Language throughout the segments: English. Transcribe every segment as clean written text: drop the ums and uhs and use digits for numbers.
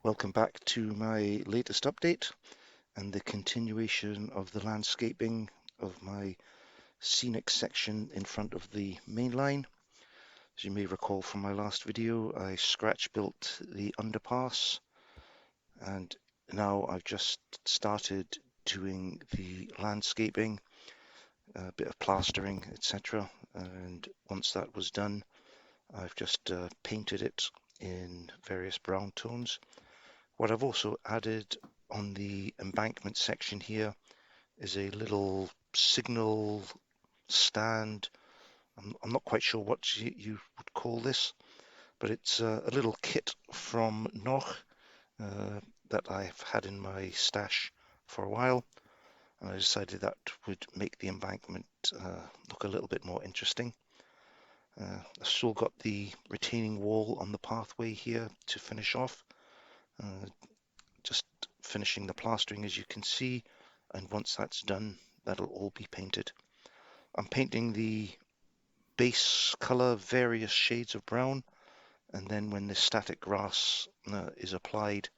Welcome back to my latest update and the continuation of the landscaping of my scenic section in front of the main line. As you may recall from my last video, I scratch built the underpass and now I've just started doing the landscaping, a bit of plastering, etc. And once that was done, I've just painted it in various brown tones. What I've also added on the embankment section here is a little signal stand. I'm not quite sure what you would call this, but it's a little kit from Noch that I've had in my stash for a while, and I decided that would make the embankment look a little bit more interesting. I've still got the retaining wall on the pathway here to finish off. Just finishing the plastering, as you can see, and once that's done, that'll all be painted. I'm painting the base color various shades of brown, and then when the static grass is applied,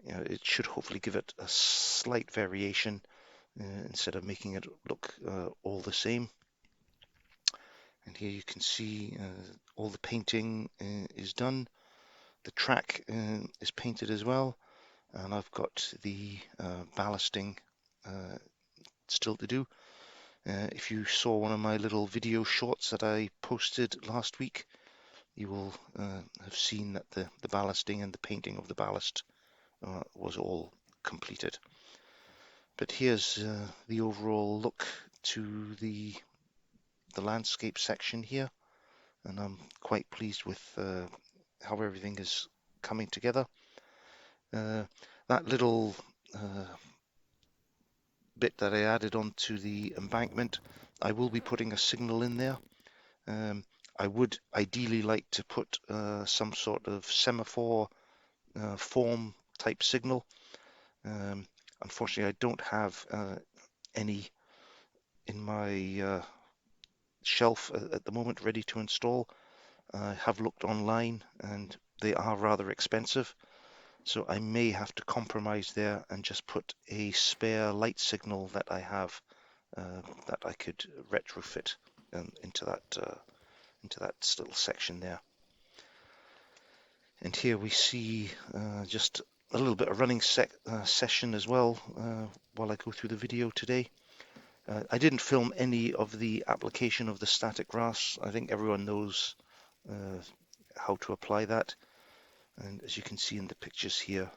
it should hopefully give it a slight variation instead of making it look all the same. And here you can see all the painting is done. The track is painted as well, and I've got the ballasting still to do. If you saw one of my little video shorts that I posted last week, you will have seen that the ballasting and the painting of the ballast was all completed. But here's the overall look to the landscape section here, and I'm quite pleased with how everything is coming together. That little bit that I added onto the embankment, I will be putting a signal in there. I would ideally like to put some sort of semaphore form type signal. Unfortunately, I don't have any in my shelf at the moment ready to install. I have looked online and they are rather expensive, so I may have to compromise there and just put a spare light signal that I have that I could retrofit into that little section there. And here we see just a little bit of running session as well while I go through the video today. I didn't film any of the application of the static grass. I think everyone knows how to apply that. And as you can see in the pictures here,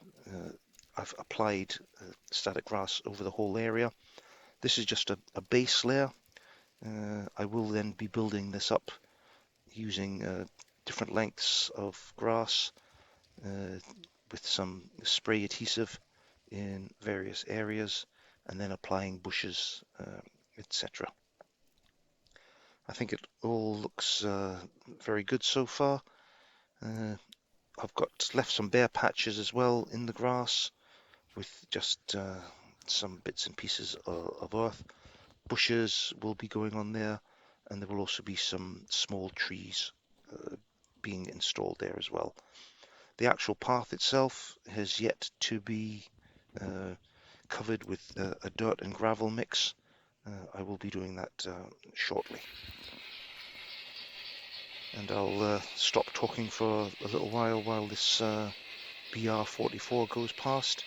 I've applied static grass over the whole area. This is just a base layer. I will then be building this up using different lengths of grass with some spray adhesive in various areas and then applying bushes, etc. I think it all looks very good so far. I've got left some bare patches as well in the grass with just some bits and pieces of earth. Bushes will be going on there, and there will also be some small trees being installed there as well. The actual path itself has yet to be covered with a dirt and gravel mix. I will be doing that shortly. And I'll stop talking for a little while this BR44 goes past.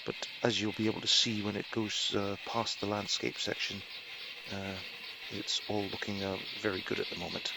But as you'll be able to see when it goes past the landscape section, it's all looking very good at the moment.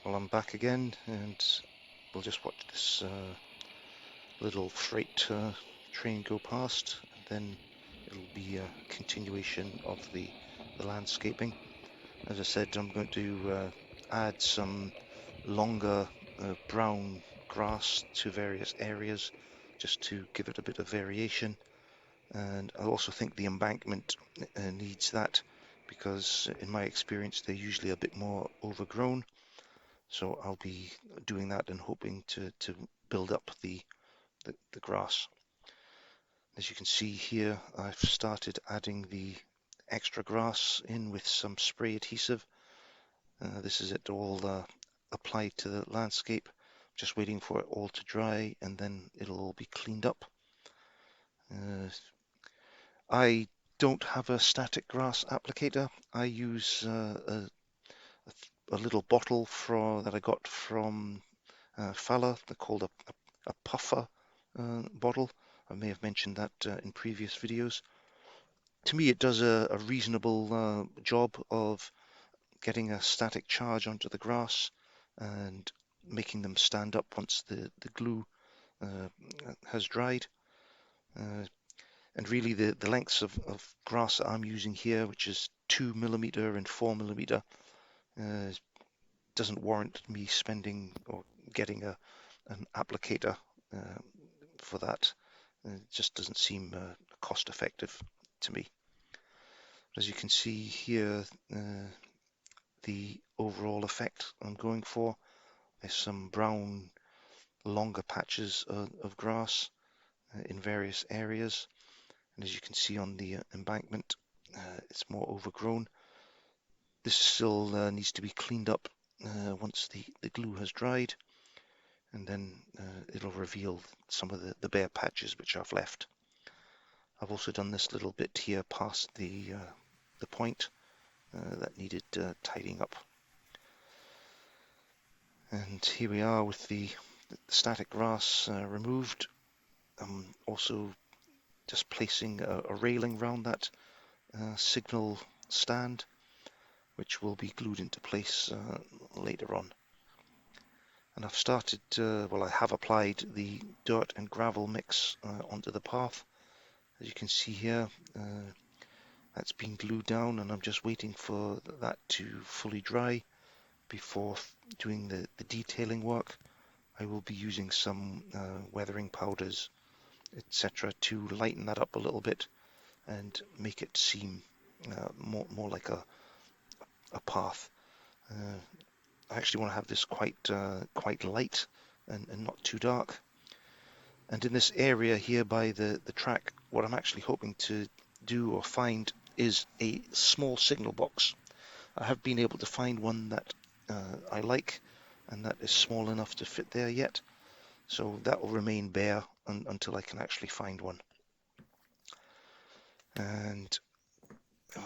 Well, I'm back again, and we'll just watch this little freight train go past, and then it'll be a continuation of the landscaping. As I said, I'm going to add some longer brown grass to various areas just to give it a bit of variation. And I also think the embankment needs that, because in my experience they're usually a bit more overgrown. So I'll be doing that and hoping to build up the grass. As you can see here, I've started adding the extra grass in with some spray adhesive. This is it all applied to the landscape. Just waiting for it all to dry, and then it'll all be cleaned up. I don't have a static grass applicator. I use a little bottle that I got from Fala. They're called a puffer bottle. I may have mentioned that in previous videos. To me, it does a reasonable job of getting a static charge onto the grass and making them stand up once the glue has dried. And really the lengths of grass that I'm using here, which is 2mm and 4mm, doesn't warrant me spending or getting an applicator for that. It just doesn't seem cost effective to me. As you can see here, the overall effect I'm going for is some brown longer patches of grass in various areas. And as you can see on the embankment, it's more overgrown. This still needs to be cleaned up once the glue has dried, and then it'll reveal some of the bare patches which I've left. I've also done this little bit here past the point that needed tidying up. And here we are with the static grass removed. I'm also just placing a railing around that signal stand, which will be glued into place later on. And I've started, well, I have applied the dirt and gravel mix onto the path. As you can see here, that's been glued down, and I'm just waiting for that to fully dry before doing the detailing work. I will be using some weathering powders, etc., to lighten that up a little bit and make it seem more like a path. I actually want to have this quite light and not too dark. And in this area here by the track, what I'm actually hoping to do or find is a small signal box. I have been able to find one that I like, and that is small enough to fit there yet. So that will remain bare until I can actually find one. And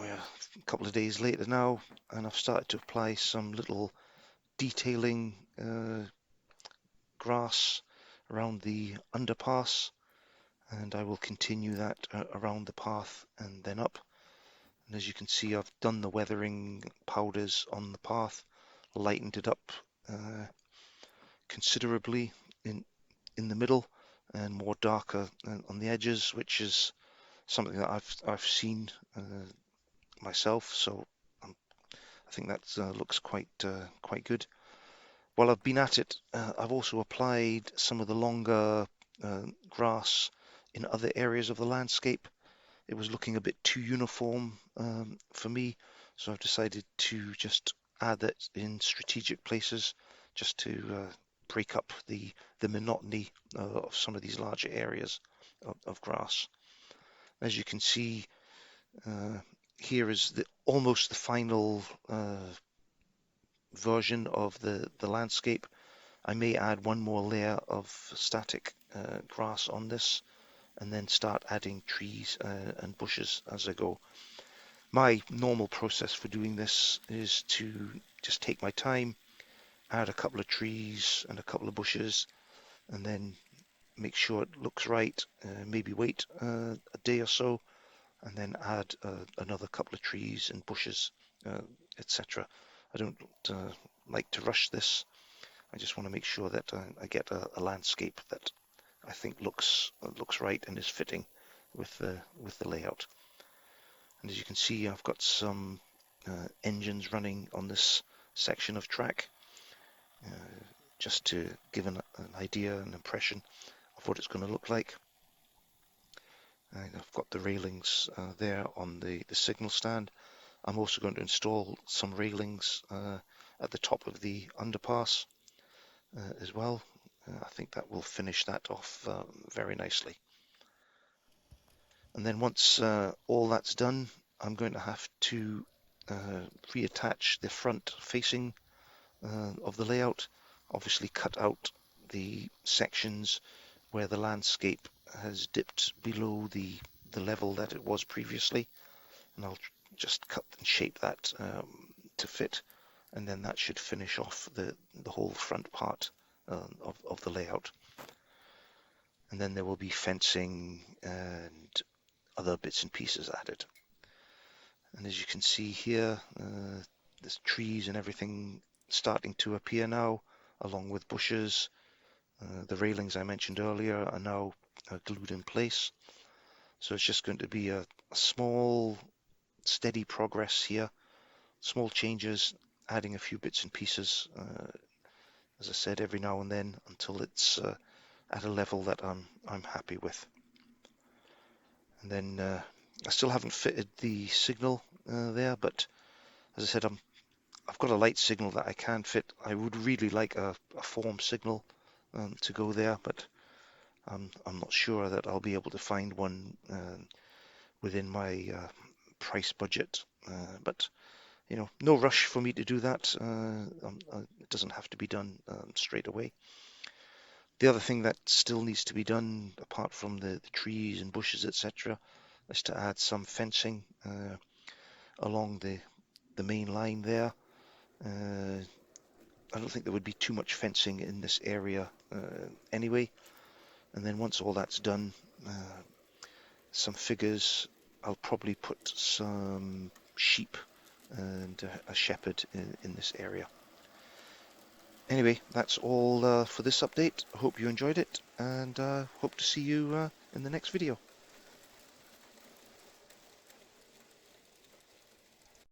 we're a couple of days later now, and I've started to apply some little detailing grass around the underpass, and I will continue that around the path and then up. And as you can see, I've done the weathering powders on the path, lightened it up considerably in the middle and more darker on the edges, which is something that I've seen myself. So I think that looks quite good. While I've been at it, I've also applied some of the longer grass in other areas of the landscape. It was looking a bit too uniform for me, so I've decided to just add that in strategic places just to break up the monotony of some of these larger areas of grass. As you can see, here is almost the final version of the landscape. I may add one more layer of static grass on this, and then start adding trees and bushes as I go. My normal process for doing this is to just take my time, add a couple of trees and a couple of bushes, and then make sure it looks right, maybe wait a day or so, and then add another couple of trees and bushes, etc. I don't like to rush this. I just want to make sure that I get a landscape that I think looks right and is fitting with the layout. And as you can see, I've got some engines running on this section of track, just to give an idea, an impression of what it's going to look like. And I've got the railings there on the signal stand. I'm also going to install some railings at the top of the underpass as well. I think that will finish that off very nicely. And then once all that's done, I'm going to have to reattach the front facing of the layout. Obviously cut out the sections where the landscape has dipped below the level that it was previously, and I'll just cut and shape that to fit, and then that should finish off the whole front part of the layout. And then there will be fencing and other bits and pieces added. And as you can see here, there's trees and everything starting to appear now, along with bushes. The railings I mentioned earlier are now glued in place. So it's just going to be a small, steady progress here, small changes, adding a few bits and pieces, as I said, every now and then, until it's at a level that I'm happy with. And then I still haven't fitted the signal there, but as I said, I've got a light signal that I can fit. I would really like a form signal to go there, but I'm not sure that I'll be able to find one within my price budget. But you know, no rush for me to do that. It doesn't have to be done straight away. The other thing that still needs to be done, apart from the trees and bushes, etc., is to add some fencing along the main line there. I don't think there would be too much fencing in this area anyway. And then once all that's done, some figures, I'll probably put some sheep and a shepherd in this area. Anyway, that's all for this update. I hope you enjoyed it, and hope to see you in the next video.